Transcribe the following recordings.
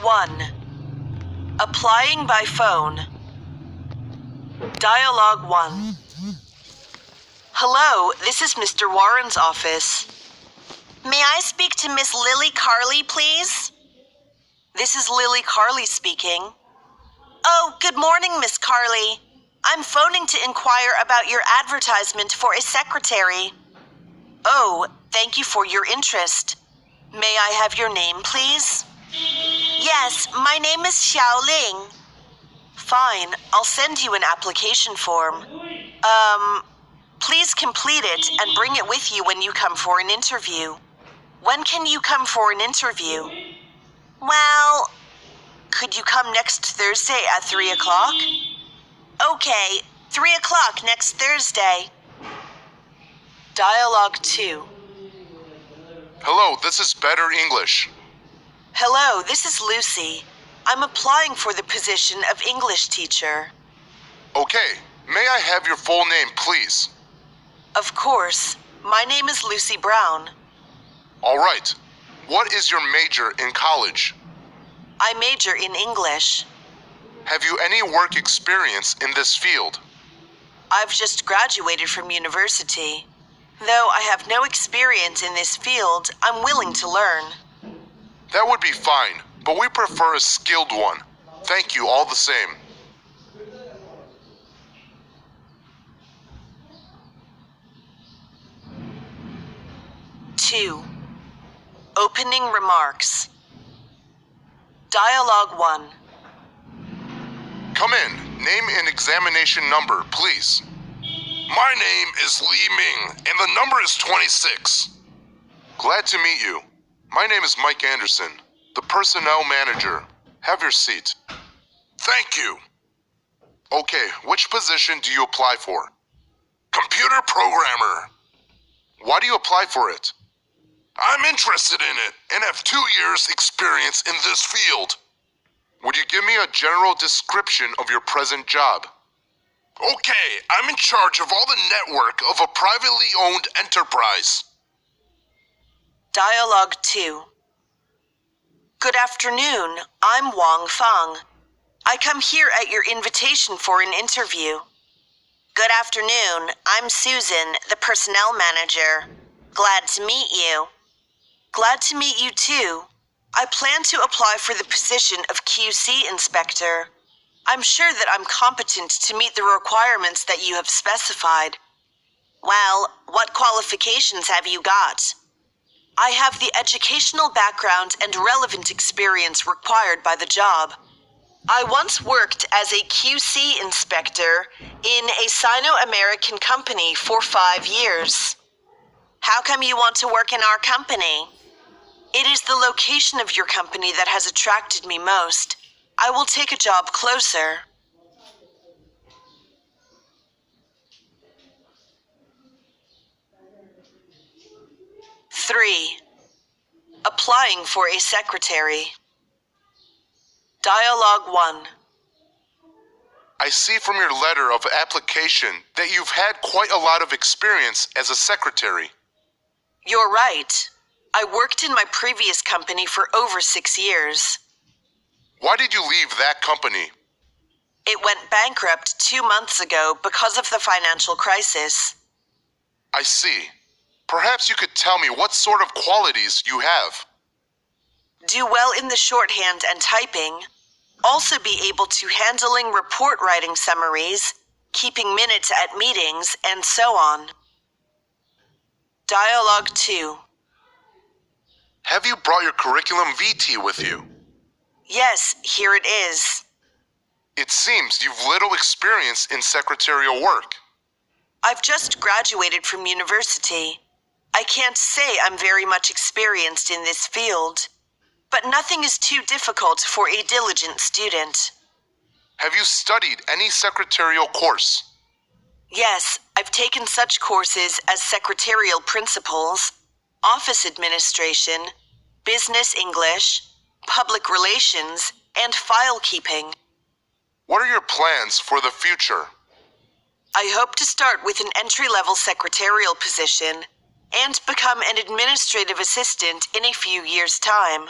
1. Applying by phone. Dialogue 1. Hello, this is Mr. Warren's office. May I speak to Miss Lily Carley, please? This is Lily Carley speaking. Oh, good morning, Miss Carley. I'm phoning to inquire about your advertisement for a secretary. Oh, thank you for your interest. May I have your name, please? Yes, my name is Xiao Ling. Fine, I'll send you an application form. Please complete it and bring it with you when you come for an interview. When can you come for an interview? Well, could you come next Thursday at 3 o'clock? Okay, 3 o'clock next Thursday. Dialogue 2. Hello, this is Better English. Hello, this is Lucy. I'm applying for the position of English teacher. Okay, may I have your full name, please? Of course. My name is Lucy Brown. All right. What is your major in college? I major in English. Have you any work experience in this field? I've just graduated from university. Though I have no experience in this field, I'm willing to learn. That would be fine, but we prefer a skilled one. Thank you all the same. Two. Opening remarks. Dialogue 1. Come in. Name and examination number, please. My name is Li Ming, and the number is 26. Glad to meet you. My name is Mike Anderson, the personnel manager. Have your seat. Thank you. Okay, which position do you apply for? Computer programmer. Why do you apply for it? I'm interested in it and have 2 years' experience in this field. Would you give me a general description of your present job? Okay, I'm in charge of all the network of a privately owned enterprise. Dialogue 2. Good afternoon. I'm Wang Fang. I come here at your invitation for an interview. Good afternoon. I'm Susan, the personnel manager. Glad to meet you. Glad to meet you too. I plan to apply for the position of QC inspector. I'm sure that I'm competent to meet the requirements that you have specified. Well, what qualifications have you got? I have the educational background and relevant experience required by the job. I once worked as a QC inspector in a Sino American company for 5 years. How come you want to work in our company? It is the location of your company that has attracted me most. I will take a job closer. Three. Applying for a secretary. Dialogue 1. I see from your letter of application that you've had quite a lot of experience as a secretary. You're right. I worked in my previous company for over 6 years. Why did you leave that company? It went bankrupt 2 months ago because of the financial crisis. I see. Perhaps you could tell me what sort of qualities you have. Do well in the shorthand and typing. Also be able to handling report writing summaries, keeping minutes at meetings, and so on. Dialogue 2. Have you brought your curriculum vitae with you? Yes, here it is. It seems you've little experience in secretarial work. I've just graduated from university. I can't say I'm very much experienced in this field, but nothing is too difficult for a diligent student. Have you studied any secretarial course? Yes, I've taken such courses as secretarial principles, office administration, business English, public relations, and file keeping. What are your plans for the future? I hope to start with an entry-level secretarial position and become an administrative assistant in a few years' time.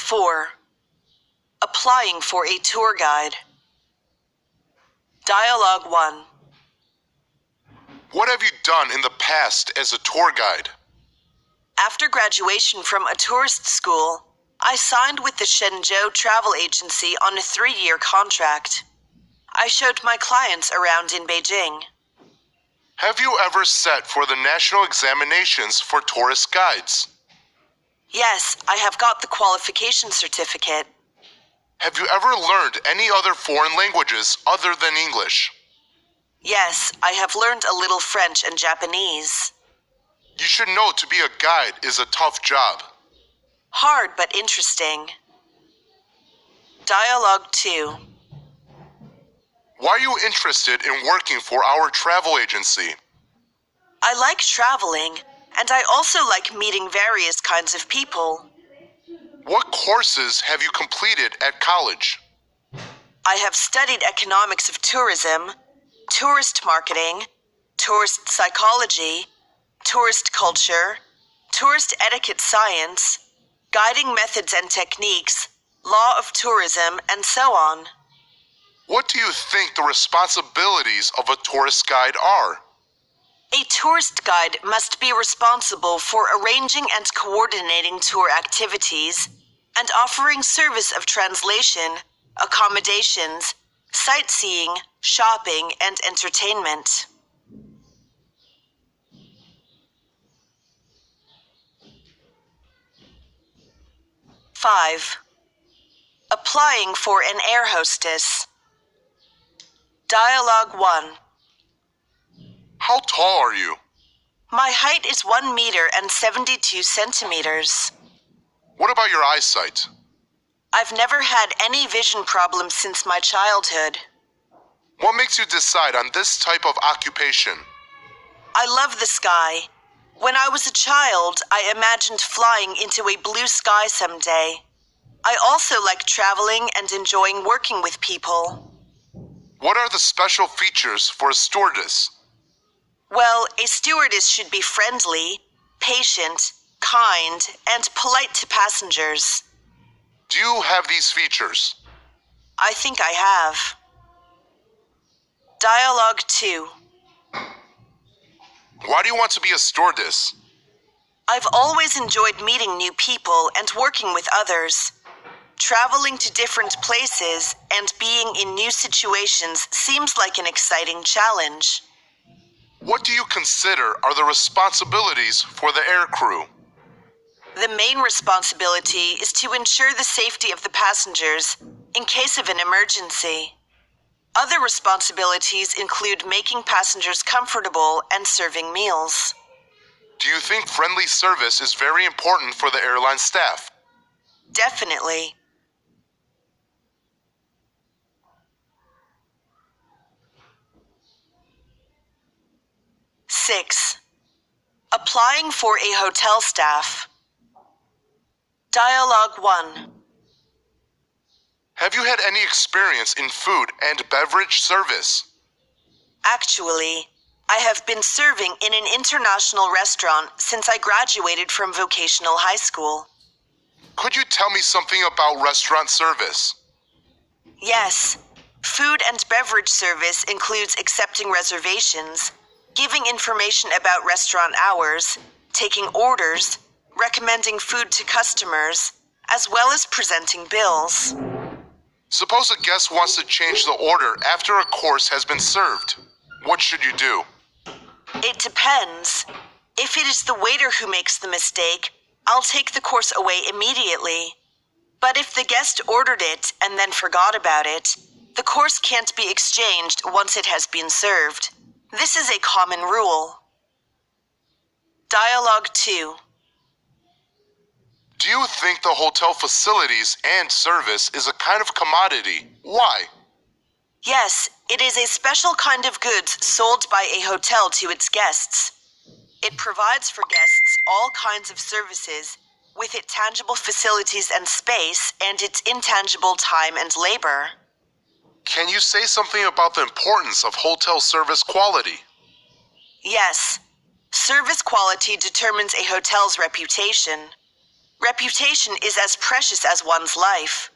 4. Applying for a tour guide. Dialogue 1. What have you done in the past as a tour guide? After graduation from a tourist school, I signed with the Shenzhou travel agency on a 3-year contract. I showed my clients around in Beijing. Have you ever sat for the national examinations for tourist guides? Yes, I have got the qualification certificate. Have you ever learned any other foreign languages other than English? Yes, I have learned a little French and Japanese. You should know to be a guide is a tough job. Hard but interesting. Dialogue 2. Why are you interested in working for our travel agency? I like traveling, and I also like meeting various kinds of people. What courses have you completed at college? I have studied economics of tourism, tourist marketing, tourist psychology, tourist culture, tourist etiquette science, guiding methods and techniques, law of tourism, and so on. What do you think the responsibilities of a tourist guide are? A tourist guide must be responsible for arranging and coordinating tour activities and offering service of translation, accommodations, sightseeing, shopping, and entertainment. Five. Applying for an air hostess. Dialogue 1. How tall are you? My height is 1 meter and 72 centimeters. What about your eyesight? I've never had any vision problems since my childhood. What makes you decide on this type of occupation? I love the sky. When I was a child, I imagined flying into a blue sky someday. I also like traveling and enjoying working with people. What are the special features for a stewardess? Well, a stewardess should be friendly, patient, kind, and polite to passengers. Do you have these features? I think I have. Dialogue 2. Why do you want to be a stewardess? I've always enjoyed meeting new people and working with others. Traveling to different places and being in new situations seems like an exciting challenge. What do you consider are the responsibilities for the aircrew? The main responsibility is to ensure the safety of the passengers in case of an emergency. Other responsibilities include making passengers comfortable and serving meals. Do you think friendly service is very important for the airline staff? Definitely. Six. Applying for a hotel staff. Dialogue 1. Have you had any experience in food and beverage service? Actually, I have been serving in an international restaurant since I graduated from vocational high school. Could you tell me something about restaurant service? Yes. Food and beverage service includes accepting reservations, giving information about restaurant hours, taking orders, recommending food to customers, as well as presenting bills. Suppose a guest wants to change the order after a course has been served. What should you do? It depends. If it is the waiter who makes the mistake, I'll take the course away immediately. But if the guest ordered it and then forgot about it, the course can't be exchanged once it has been served. This is a common rule. Dialogue 2. Do you think the hotel facilities and service is a kind of commodity? Why? Yes, it is a special kind of goods sold by a hotel to its guests. It provides for guests all kinds of services, with its tangible facilities and space and its intangible time and labor. Can you say something about the importance of hotel service quality? Yes, service quality determines a hotel's reputation. Reputation is as precious as one's life.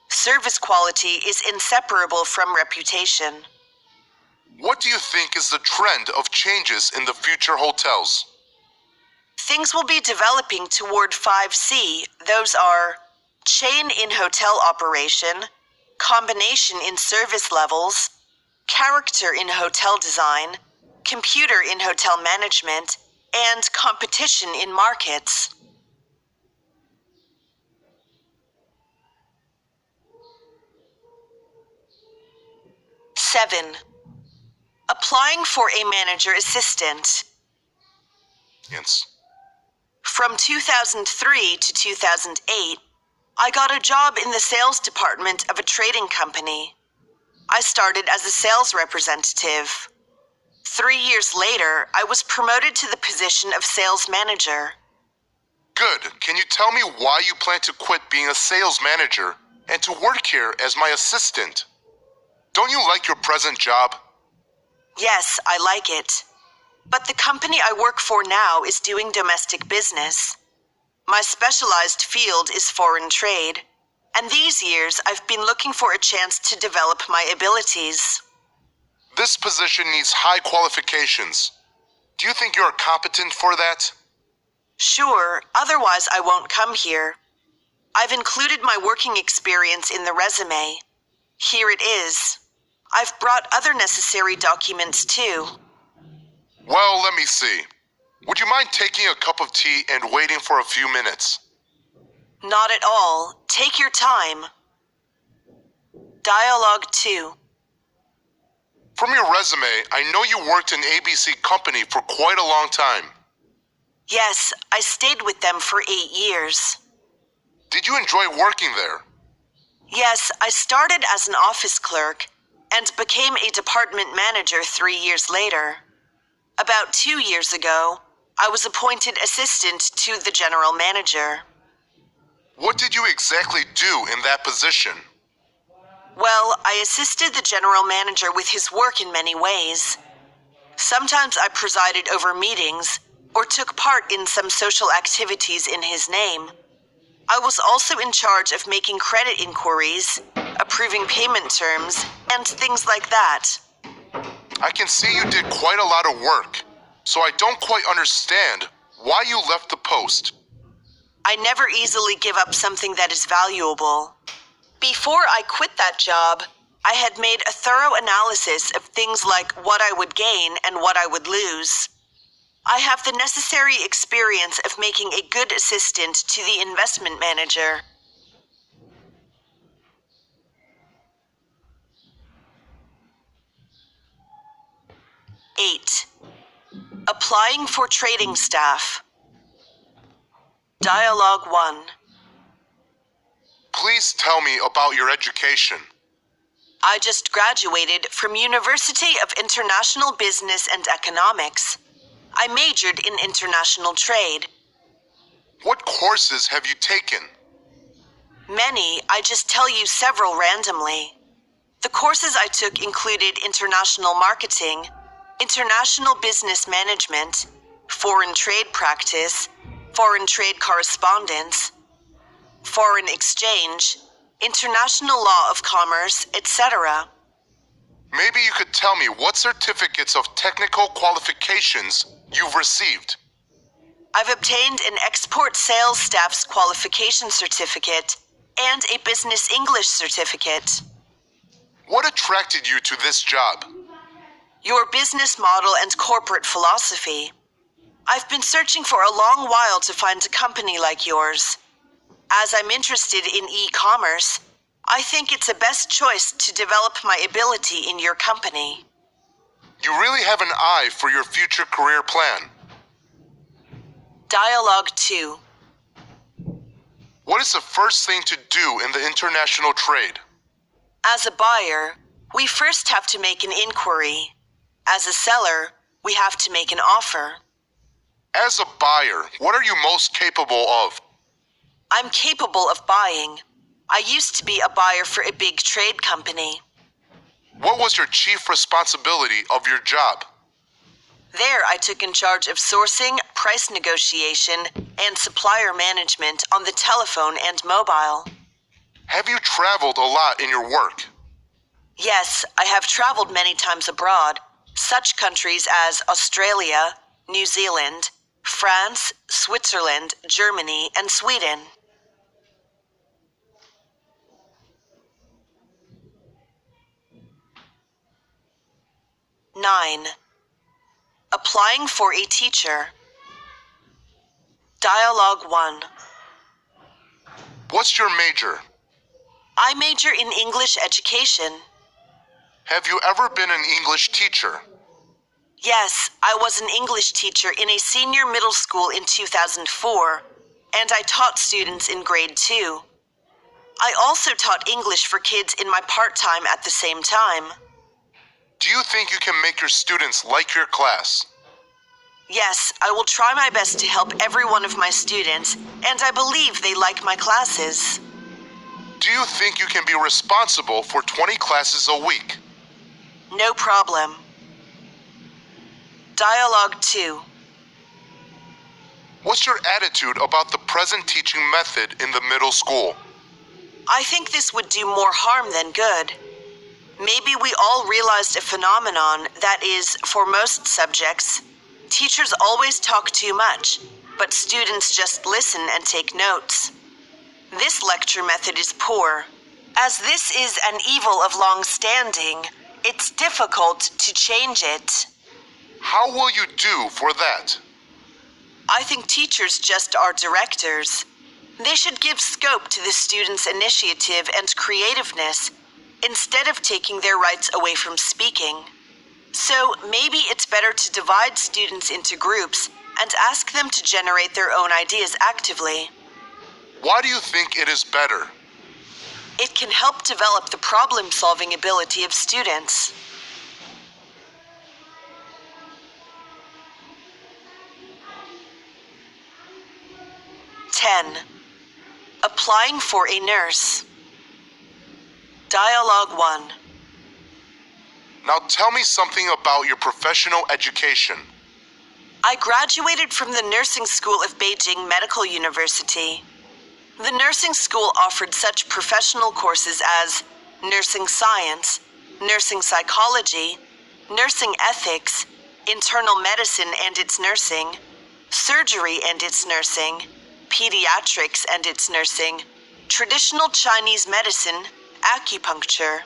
Service quality is inseparable from reputation. What do you think is the trend of changes in the future hotels? Things will be developing toward 5C. Those are chain in hotel operation, combination in service levels, character in hotel design, computer in hotel management, and competition in markets. Seven, applying for a manager assistant. Yes. From 2003 to 2008, I got a job in the sales department of a trading company. I started as a sales representative. 3 years later, I was promoted to the position of sales manager. Good. Can you tell me why you plan to quit being a sales manager and to work here as my assistant? Don't you like your present job? Yes, I like it. But the company I work for now is doing domestic business. My specialized field is foreign trade, and these years I've been looking for a chance to develop my abilities. This position needs high qualifications. Do you think you're competent for that? Sure, otherwise I won't come here. I've included my working experience in the resume. Here it is. I've brought other necessary documents too. Well, let me see. Would you mind taking a cup of tea and waiting for a few minutes? Not at all. Take your time. Dialogue 2. From your resume, I know you worked in ABC Company for quite a long time. Yes, I stayed with them for 8 years. Did you enjoy working there? Yes, I started as an office clerk and became a department manager 3 years later. About 2 years ago, I was appointed assistant to the general manager. What did you exactly do in that position? Well, I assisted the general manager with his work in many ways. Sometimes I presided over meetings or took part in some social activities in his name. I was also in charge of making credit inquiries, approving payment terms, and things like that. I can see you did quite a lot of work, so I don't quite understand why you left the post. I never easily give up something that is valuable. Before I quit that job, I had made a thorough analysis of things like what I would gain and what I would lose. I have the necessary experience of making a good assistant to the investment manager. Eight, applying for trading staff. Dialogue 1. Please tell me about your education. I just graduated from University of International Business and Economics. I majored in international trade. What courses have you taken? Many, I just tell you several randomly. The courses I took included international marketing, international business management, foreign trade practice, foreign trade correspondence, foreign exchange, international law of commerce, etc. Maybe you could tell me what certificates of technical qualifications you've received. I've obtained an export sales staff's qualification certificate and a business English certificate. What attracted you to this job? Your business model and corporate philosophy. I've been searching for a long while to find a company like yours. As I'm interested in e-commerce, I think it's a best choice to develop my ability in your company. You really have an eye for your future career plan. Dialogue 2. What is the first thing to do in the international trade? As a buyer, we first have to make an inquiry. As a seller, we have to make an offer. As a buyer, what are you most capable of? I'm capable of buying. I used to be a buyer for a big trade company. What was your chief responsibility of your job? There, I took in charge of sourcing, price negotiation, and supplier management on the telephone and mobile. Have you traveled a lot in your work? Yes, I have traveled many times abroad, such countries as Australia, New Zealand, France, Switzerland, Germany, and Sweden. 9. Applying for a teacher. Dialogue 1. What's your major? I major in English education. Have you ever been an English teacher? Yes, I was an English teacher in a senior middle school in 2004, and I taught students in grade 2. I also taught English for kids in my part-time at the same time. Do you think you can make your students like your class? Yes, I will try my best to help every one of my students, and I believe they like my classes. Do you think you can be responsible for 20 classes a week? No problem. Dialogue 2. What's your attitude about the present teaching method in the middle school? I think this would do more harm than good. Maybe we all realized a phenomenon that is, for most subjects, teachers always talk too much, but students just listen and take notes. This lecture method is poor. As this is an evil of long standing, it's difficult to change it. How will you do for that? I think teachers just are directors. They should give scope to the students' initiative and creativeness instead of taking their rights away from speaking. So maybe it's better to divide students into groups and ask them to generate their own ideas actively. Why do you think it is better? It can help develop the problem-solving ability of students. 10. Applying for a nurse. Dialogue 1. Now tell me something about your professional education. I graduated from the nursing school of Beijing Medical University. The nursing school offered such professional courses as nursing science, nursing psychology, nursing ethics, internal medicine and its nursing, surgery and its nursing, pediatrics and its nursing, traditional Chinese medicine, acupuncture.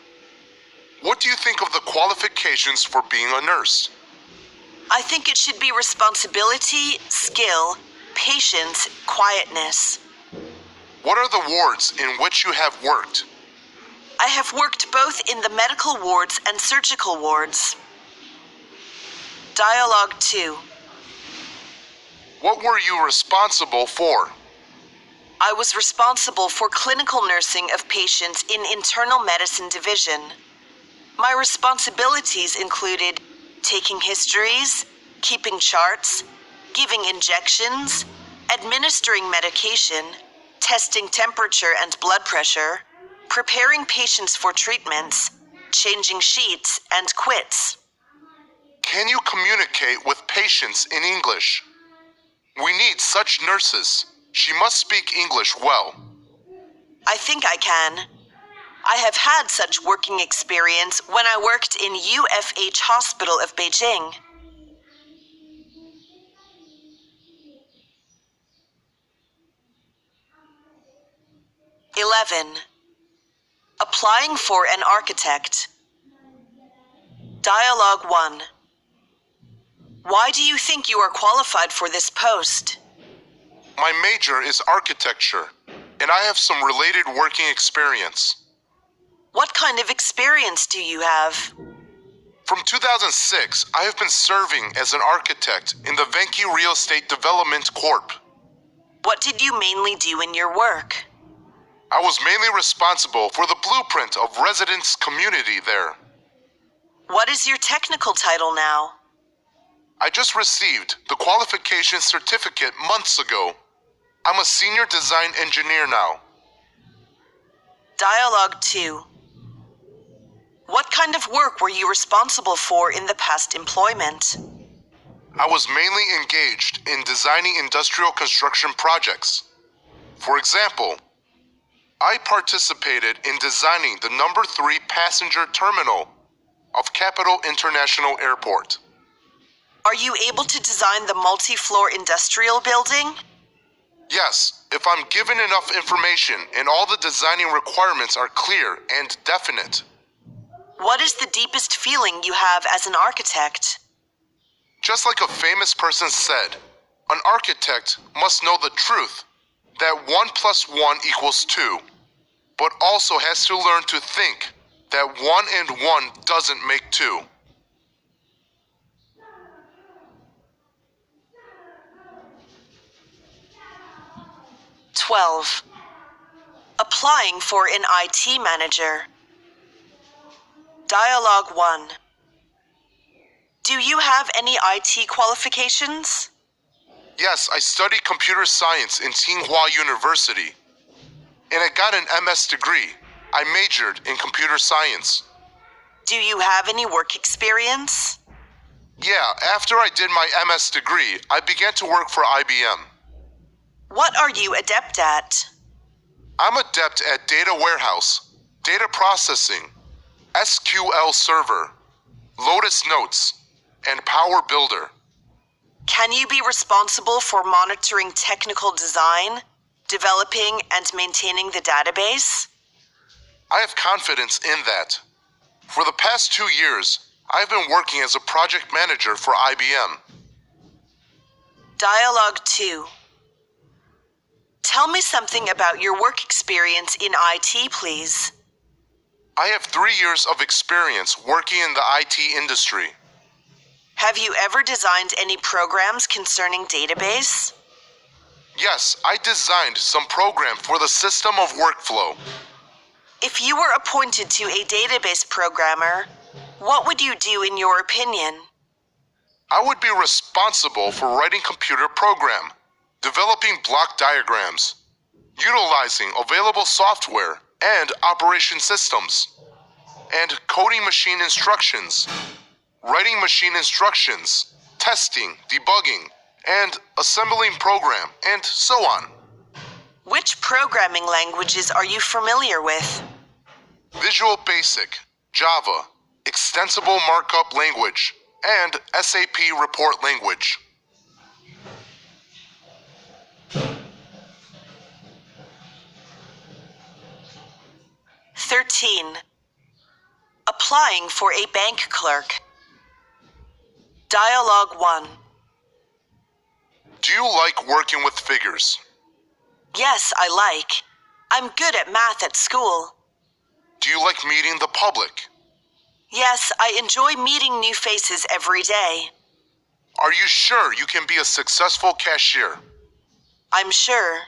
What do you think of the qualifications for being a nurse? I think it should be responsibility, skill, patience, quietness. What are the wards in which you have worked? I have worked both in the medical wards and surgical wards. Dialogue 2. What were you responsible for? I was responsible for clinical nursing of patients in internal medicine division. My responsibilities included taking histories, keeping charts, giving injections, administering medication, testing temperature and blood pressure, preparing patients for treatments, changing sheets, and quits. Can you communicate with patients in English? We need such nurses. She must speak English well. I think I can. I have had such working experience when I worked in UFH Hospital of Beijing. 11. Applying for an architect. Dialogue 1. Why do you think you are qualified for this post? My major is architecture, and I have some related working experience. What kind of experience do you have? From 2006, I have been serving as an architect in the Venki Real Estate Development Corp. What did you mainly do in your work? I was mainly responsible for the blueprint of residents' community there. What is your technical title now? I just received the qualification certificate months ago. I'm a senior design engineer now. Dialogue 2. What kind of work were you responsible for in the past employment? I was mainly engaged in designing industrial construction projects. For example, I participated in designing the number 3 passenger terminal of Capital International Airport. Are you able to design the multi-floor industrial building? Yes, if I'm given enough information and all the designing requirements are clear and definite. What is the deepest feeling you have as an architect? Just like a famous person said, an architect must know the truth that 1 + 1 = 2, but also has to learn to think that 1 and 1 doesn't make 2. Applying for an IT manager. Dialogue 1. Do you have any IT qualifications? Yes, I studied computer science in Tsinghua University, and I got an MS degree. I majored in computer science. Do you have any work experience? Yeah, after I did my MS degree, I began to work for IBM. What are you adept at? I'm adept at data warehouse, data processing, SQL Server, Lotus Notes and Power Builder. Can you be responsible for monitoring technical design, developing and maintaining the database? I have confidence in that. For the past 2 years, I've been working as a project manager for IBM. Dialogue 2. Tell me something about your work experience in IT, please. I have 3 years of experience working in the IT industry. Have you ever designed any programs concerning database? Yes, I designed some program for the system of workflow. If you were appointed to a database programmer, what would you do in your opinion? I would be responsible for writing computer program, developing block diagrams, utilizing available software and operation systems, and coding machine instructions, writing machine instructions, testing, debugging, and assembling program, and so on. Which programming languages are you familiar with? Visual Basic, Java, Extensible Markup language, and SAP Report language. Applying for a bank clerk. Dialogue 1. Do you like working with figures? Yes, I like. I'm good at math at school. Do you like meeting the public? Yes, I enjoy meeting new faces every day. Are you sure you can be a successful cashier? I'm sure.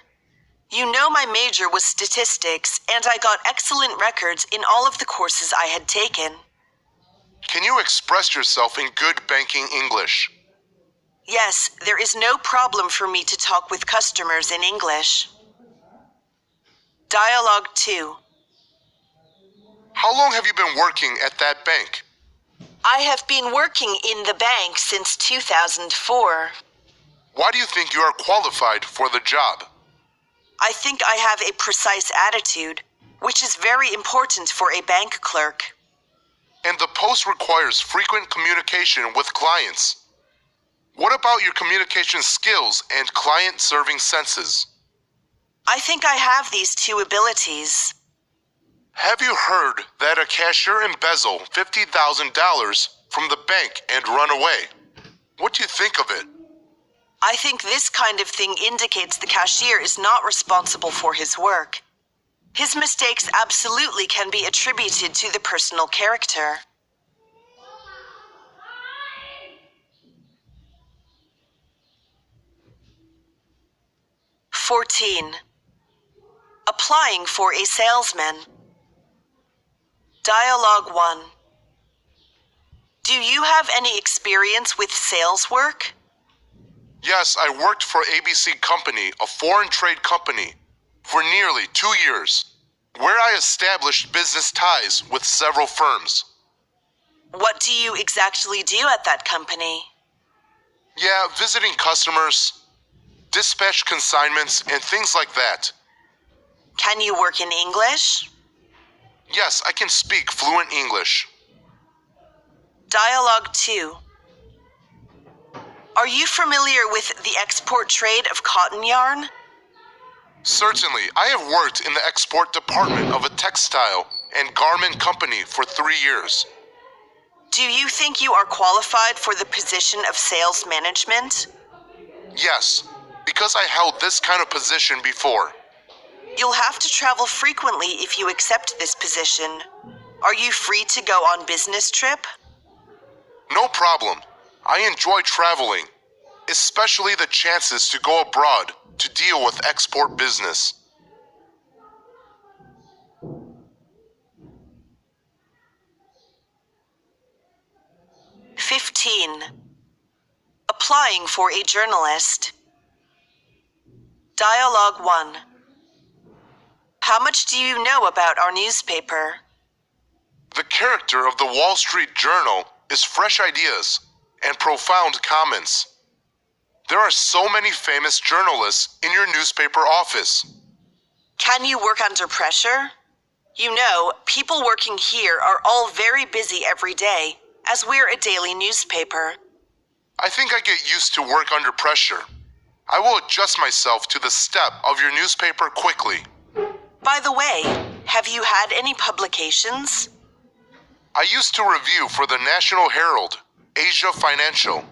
You know my major was statistics, and I got excellent records in all of the courses I had taken. Can you express yourself in good banking English? Yes, there is no problem for me to talk with customers in English. Dialogue 2. How long have you been working at that bank? I have been working in the bank since 2004. Why do you think you are qualified for the job? I think I have a precise attitude, which is very important for a bank clerk. And the post requires frequent communication with clients. What about your communication skills and client-serving senses? I think I have these 2 abilities. Have you heard that a cashier embezzled $50,000 from the bank and run away? What do you think of it? I think this kind of thing indicates the cashier is not responsible for his work. His mistakes absolutely can be attributed to the personal character. Applying for a salesman. Dialogue 1. Do you have any experience with sales work? Yes, I worked for ABC Company, a foreign trade company, for nearly 2 years, where I established business ties with several firms. What do you exactly do at that company? Yeah, visiting customers, dispatch consignments, and things like that. Can you work in English? Yes, I can speak fluent English. Dialogue 2. Are you familiar with the export trade of cotton yarn? Certainly, I have worked in the export department of a textile and garment company for 3 years. Do you think you are qualified for the position of sales management? Yes, because I held this kind of position before. You'll have to travel frequently if you accept this position. Are you free to go on business trip? No problem. I enjoy traveling, especially the chances to go abroad to deal with export business. Applying for a journalist. Dialogue 1. How much do you know about our newspaper? The character of the Wall Street Journal is fresh ideas and profound comments. There are so many famous journalists in your newspaper office. Can you work under pressure? You know, people working here are all very busy every day, as we're a daily newspaper. I think I get used to work under pressure. I will adjust myself to the step of your newspaper quickly. By the way, have you had any publications? I used to review for the National Herald, Asia Financial,